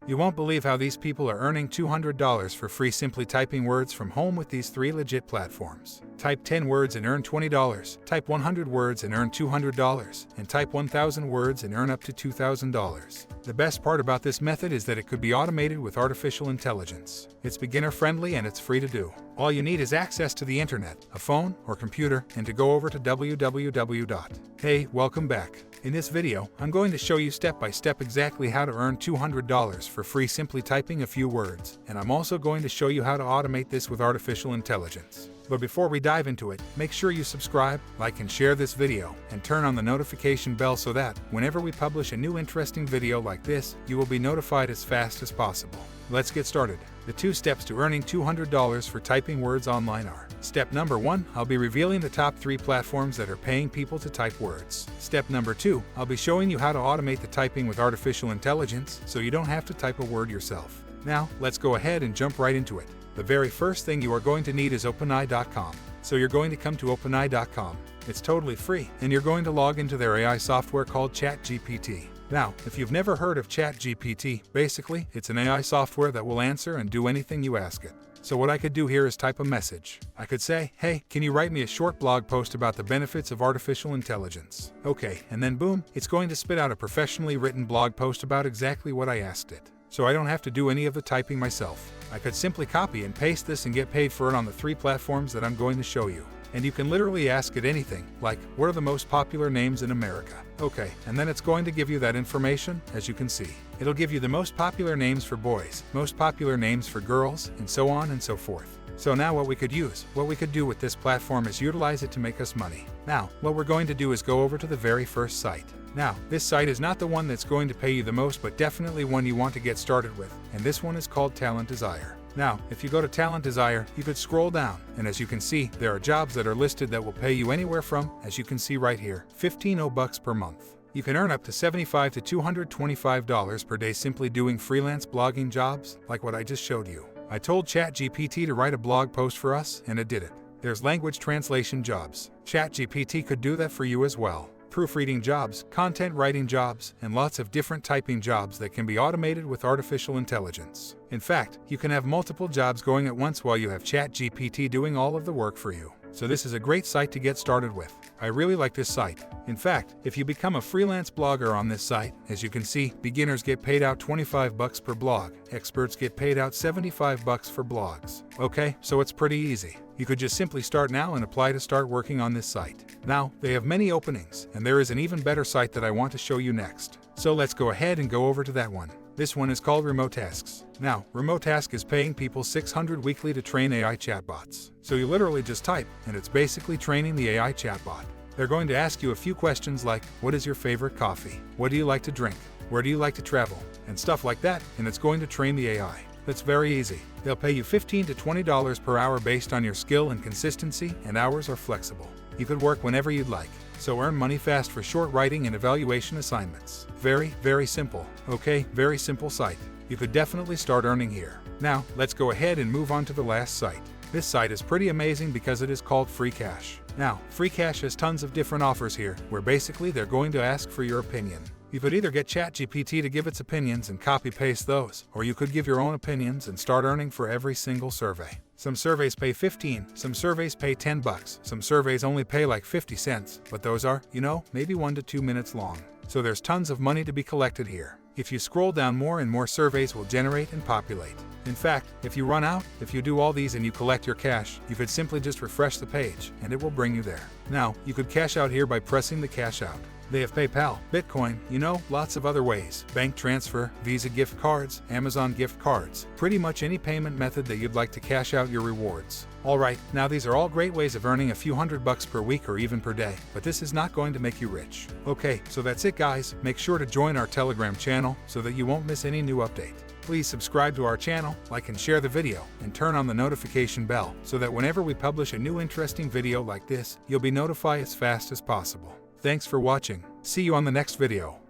You won't believe how these people are earning $200 for free simply typing words from home with these 3 legit platforms. Type 10 words and earn $20, type 100 words and earn $200, and type 1,000 words and earn up to $2,000. The best part about this method is that it could be automated with artificial intelligence. It's beginner-friendly and it's free to do. All you need is access to the internet, a phone or computer, and to go over to www. Hey, welcome back. In this video, I'm going to show you step by step exactly how to earn $200 for free simply typing a few words, and I'm also going to show you how to automate this with artificial intelligence. But before we dive into it, make sure you subscribe, like and share this video, and turn on the notification bell so that, whenever we publish a new interesting video like this, you will be notified as fast as possible. Let's get started. The 2 steps to earning $200 for typing words online are: Step number 1, I'll be revealing the top 3 platforms that are paying people to type words. Step number 2, I'll be showing you how to automate the typing with artificial intelligence so you don't have to type a word yourself. Now, let's go ahead and jump right into it. The very first thing you are going to need is OpenAI.com. So you're going to come to OpenAI.com. It's totally free, and you're going to log into their AI software called ChatGPT. Now, if you've never heard of ChatGPT, basically, it's an AI software that will answer and do anything you ask it. So what I could do here is type a message. I could say, hey, can you write me a short blog post about the benefits of artificial intelligence? Okay, and then boom, it's going to spit out a professionally written blog post about exactly what I asked it. So I don't have to do any of the typing myself. I could simply copy and paste this and get paid for it on the 3 platforms that I'm going to show you. And you can literally ask it anything, like, what are the most popular names in America? Okay, and then it's going to give you that information, as you can see. It'll give you the most popular names for boys, most popular names for girls, and so on and so forth. So now what we could do with this platform is utilize it to make us money. Now, what we're going to do is go over to the very first site. Now, this site is not the one that's going to pay you the most, but definitely one you want to get started with, and this one is called Talent Desire. Now, if you go to Talent Desire, you could scroll down, and as you can see, there are jobs that are listed that will pay you anywhere from, as you can see right here, $15 per month. You can earn up to $75 to $225 per day simply doing freelance blogging jobs, like what I just showed you. I told ChatGPT to write a blog post for us, and it did it. There's language translation jobs. ChatGPT could do that for you as well. Proofreading jobs, content writing jobs, and lots of different typing jobs that can be automated with artificial intelligence. In fact, you can have multiple jobs going at once while you have ChatGPT doing all of the work for you. So this is a great site to get started with. I really like this site. In fact, if you become a freelance blogger on this site, as you can see, beginners get paid out $25 per blog, experts get paid out $75 for blogs. Okay, so it's pretty easy. You could just simply start now and apply to start working on this site. Now, they have many openings, and there is an even better site that I want to show you next. So let's go ahead and go over to that one. This one is called Remote Tasks. Now, Remote Task is paying people $600 weekly to train AI chatbots. So you literally just type, and it's basically training the AI chatbot. They're going to ask you a few questions like, what is your favorite coffee? What do you like to drink? Where do you like to travel? And stuff like that, and it's going to train the AI. That's very easy. They'll pay you $15 to $20 per hour based on your skill and consistency, and hours are flexible. You could work whenever you'd like. So earn money fast for short writing and evaluation assignments. Very, very simple. Okay, very simple site. You could definitely start earning here. Now, let's go ahead and move on to the last site. This site is pretty amazing because it is called Free Cash. Now, Free Cash has tons of different offers here, where basically they're going to ask for your opinion. You could either get ChatGPT to give its opinions and copy-paste those, or you could give your own opinions and start earning for every single survey. Some surveys pay $15, some surveys pay $10, some surveys only pay like 50 cents, but those are, maybe 1 to 2 minutes long. So there's tons of money to be collected here. If you scroll down, more and more surveys will generate and populate. In fact, if you run out, if you do all these and you collect your cash, you could simply just refresh the page, and it will bring you there. Now, you could cash out here by pressing the cash out. They have PayPal, Bitcoin, lots of other ways. Bank transfer, Visa gift cards, Amazon gift cards. Pretty much any payment method that you'd like to cash out your rewards. Alright, now these are all great ways of earning a few $100 per week or even per day, but this is not going to make you rich. Okay, so that's it guys. Make sure to join our Telegram channel so that you won't miss any new update. Please subscribe to our channel, like and share the video, and turn on the notification bell so that whenever we publish a new interesting video like this, you'll be notified as fast as possible. Thanks for watching. See you on the next video.